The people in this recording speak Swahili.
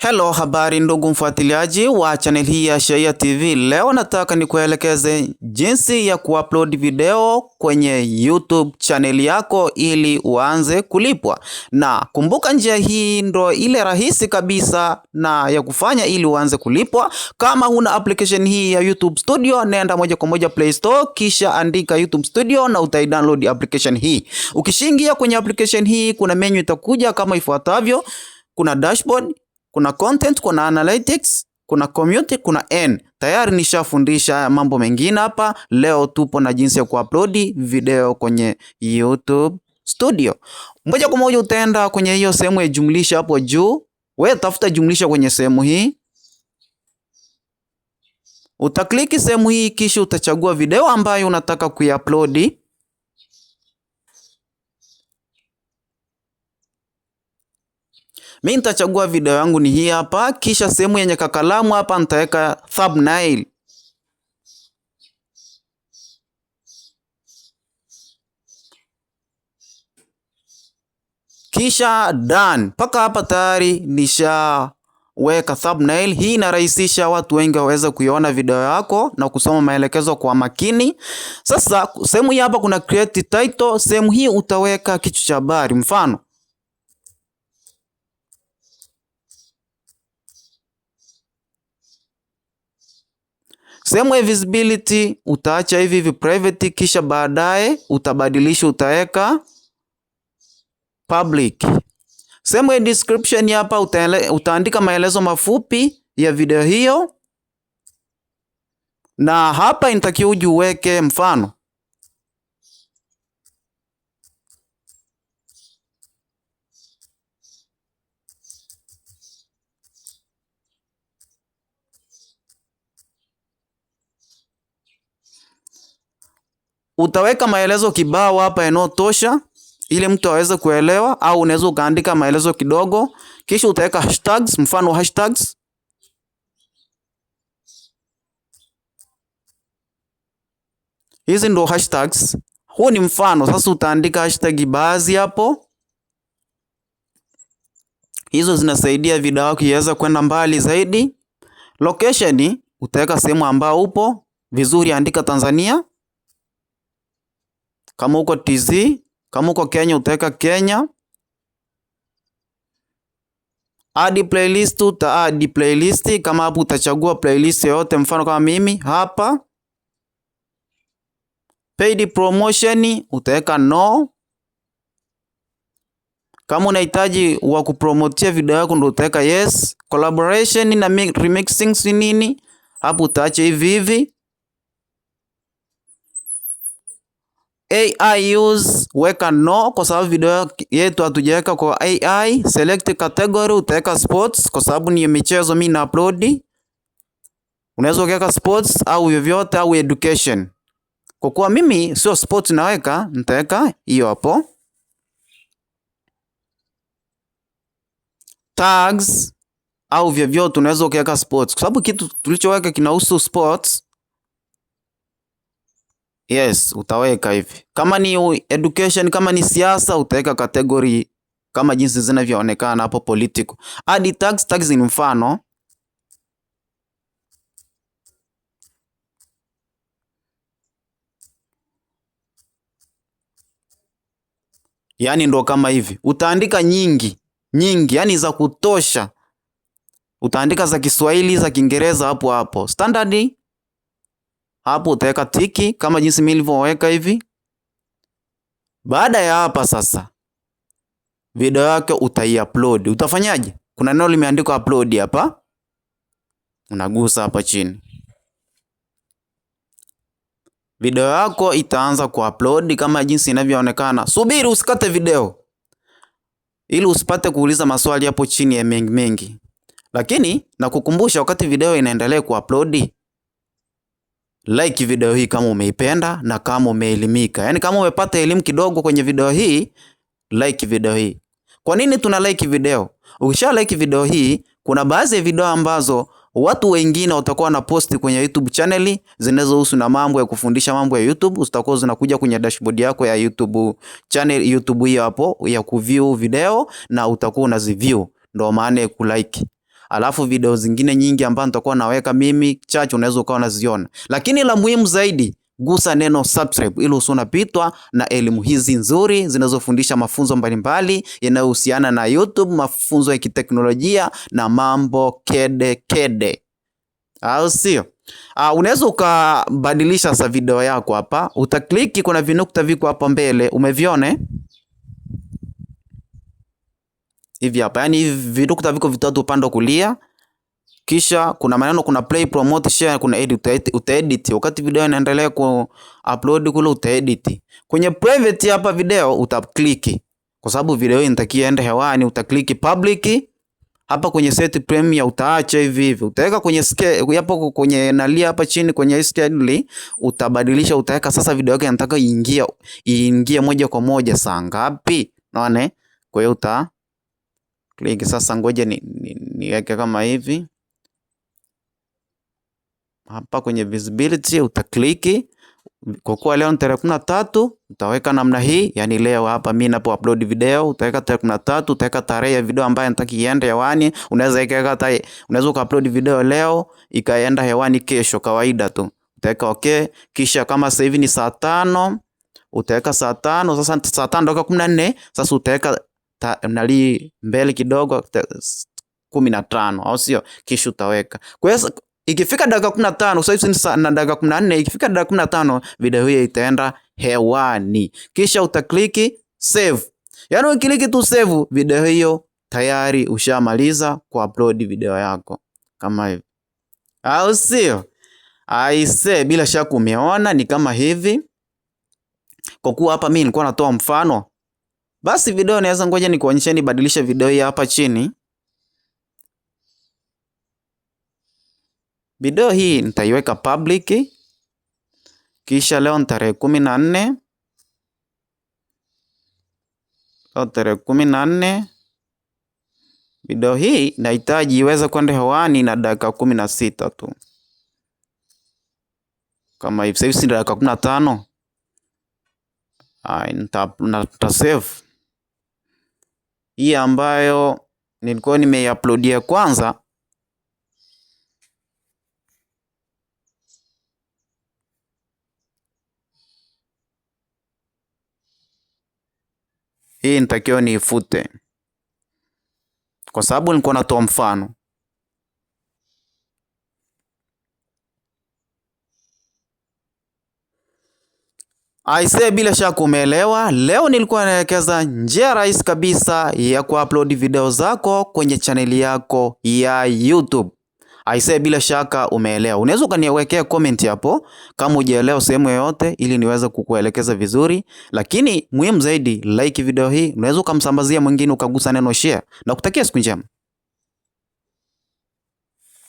Hello, habari ndugu mfuatiliaji wa channel hii ya Shayia TV. Leo nataka nikuelekeze jinsi ya kuupload video kwenye YouTube channel yako ili uanze kulipwa. Na kumbuka njia hii ndo ile rahisi kabisa na ya kufanya ili uanze kulipwa. Kama huna application hii ya YouTube Studio, nenda moja kwa moja Play Store kisha andika YouTube Studio na utaidownload application hii. Ukishaingia kwenye application hii kuna menu itakuja kama ifuatavyo. Kuna dashboard, kuna content, kuna analytics, kuna community, kuna N. Tayari nishafundisha mambo mengine hapa. Leo tupo na jinsi ya kuupload video kwenye YouTube Studio. Moja kwa moja utaenda kwenye hiyo sehemu ya jumlisha hapo juu. Wewe tafuta jumlisha kwenye sehemu hii. Utakliki sehemu hii kisha utachagua video ambayo unataka kuiupload. Mimi nitachagua video yangu ni hii hapa, kisha sehemu yenye kakalamu hapa nitaweka thumbnail. Kisha done. Paka hapa tayari nishaweka thumbnail. Hii inarahisisha watu wengi waweze kuiona video yako na kusoma maelekezo kwa makini. Sasa sehemu hii hapa kuna create title. Sehemu hii utaweka kichwa cha habari, mfano sehemu ya visibility utaacha hivi private, kisha baadaye utabadilisha utaweka public. Sehemu ya description hapa utaandika maelezo mafupi ya video hiyo, na hapa inatakiwa uweke mfano. Utaweka maelezo kibao hapa yanayotosha ili mtu aweze kuelewa, au unaweza ukaandika maelezo kidogo kisha utaweka hashtags, mfano hashtags. Hizi ndo hashtags. Huu ni mfano. Sasa utaandika hashtag baadhi hapo. Hizo zinasaidia video yako iweze kwenda mbali zaidi. Location utaweka sehemu ambao upo vizuri, andika Tanzania. Kama uko TZ, kama uko Kenya utaweka Kenya. Add playlist, add playlist. Kama hapo utachagua playlist yoyote, mfano kama mimi hapa. Paid promotion utaweka no. Kama unahitaji wa kupromotea video yako ndio utaweka yes. Collaboration na remixing nini, hapo utaacha hivi hivi. AI use weka no kwa sababu video yetu hatujaweka kwa AI. Select category utaweka sports kwa sababu ni michezo mimi na upload. Unaweza kuweka sports au vyovyote au education. Kwa kuwa mimi sio sports naweka, nitaweka hiyo hapo. Tags au vyovyote unaweza kuweka sports kwa sababu kitu tulichoweka kinahusu sports. Yes, utaweka hivi. Kama ni education, kama ni siasa utaweka category kama jinsi zinavyoonekana hapo political. Add tags, tags ni mfano. Yaani ndo kama hivi. Utaandika nyingi, yani za kutosha. Utaandika za Kiswahili, za Kiingereza hapo hapo. Standard hapo utaweka tiki kama jinsi mimi nilivyoweka hivi. Baada ya hapa sasa video yako utaiupload. Utafanyaje? Kuna neno limeandikwa upload hapa. Unagusa hapa chini. Video yako itaanza kuupload kama jinsi inavyoonekana. Subiri usikate video ili usipate kuuliza maswali hapo chini ya mengi. Lakini nakukumbusha wakati video inaendelea kuupload, like video hii kama umeipenda na kama umeelimika. Yaani kama umepata elimu kidogo kwenye video hii, like video hii. Kwa nini tuna like video? Ukisha like video hii, kuna baadhi ya video ambazo watu wengine watakuwa na post kwenye YouTube channel zinazohusu na mambo ya kufundisha mambo ya YouTube, zitakuwa zinakuja kwenye dashboard yako ya YouTube channel, YouTube hiyo hapo ya kuview video na utakuwa unaziview. Ndio maana ya kulike. alafu video zingine nyingi ambazo nitakuwa naweka mimi chache unaweza ukawa unaziona. Lakini la muhimu zaidi, gusa neno subscribe ili usionapitwa na elimu hizi nzuri zinazofundisha mafunzo mbalimbali yanayohusiana na YouTube, mafunzo ya kiteknolojia na mambo kede. Au sio? Unaweza ukabadilisha sasa video yako hapa. Utakliki, kuna vinukta viko hapa mbele, umeviona? Hivi hapa, yani hivi vinukta viko vitatu upande wa kulia. Kisha kuna maneno, kuna play, promote, share, kuna edit. Utaedit wakati video inaendelea ku upload kule, utaedit. Kwenye private hapa video utakliki, kwa sababu video hii inatakiwa iende hewani. Utakliki public. Hapa kwenye set premium utaacha hivi. Utaweka kwenye scale hapo kwenye nalia hapa chini kwenye schedule, utabadilisha, utaweka sasa video yako inataka iingie moja kwa moja saa ngapi. Unaona? Kwa hiyo uta click sasa, ngoja niweke kama hivi. Hapa kwenye visibility utakliki. Kwa kuwa leo ni tarehe 13, utaweka namna hii, yani leo hapa mimi napo upload video, utaweka tarehe 13, utaweka tarehe ya video ambayo nataka iende hewani. Unaweza upload video leo ikaenda hewani kesho kawaida tu. Utaweka okay, kisha kama sasa hivi ni saa 5, utaweka saa 5, sasa saa 5 dakika 14, sasa utaweka mbele kidogo 15, au sio? Kisha utaweka. Kwa hiyo ikifika dakika 15, sasa hivi na dakika 14, ikifika dakika 15 video hii itaenda hewani. Kisha utakliki save. Yaani ukiliki tu save, video hiyo tayari ushamaliza kuupload video yako kama hivi. Au sio? Aise, bila shaka umeona ni kama hivi. Kwa kuwa hapa mimi nilikuwa natoa mfano, basi video naweza ngoja nikuonyesheni badilisha video hii hapa chini. Video hii nitaiweka public. Kisha leo tarehe 14. Leo tarehe 14. Video hii nahitaji iweze kwenda hewani na dakika 16 tu. Kama hivi, sasa hivi dakika 15. Nita save. Hii ambayo nilikuwa nimeiuploadia kwanza, hii nitakiwa niifute kwa sababu nilikuwa natoa mfano. Aise, bila shaka umeelewa. Leo nilikuwa naelekeza njia rahisi kabisa ya kuupload video zako kwenye chaneli yako ya YouTube. Aise, bila shaka umeelewa. Unaweza ukaniwekea comment hapo kama hujaelewa sehemu yoyote ili niweze kukuelekeza vizuri. Lakini muhimu zaidi, like video hii, unaweza kumsambazia mwingine ukagusa neno share, na kutakia siku njema.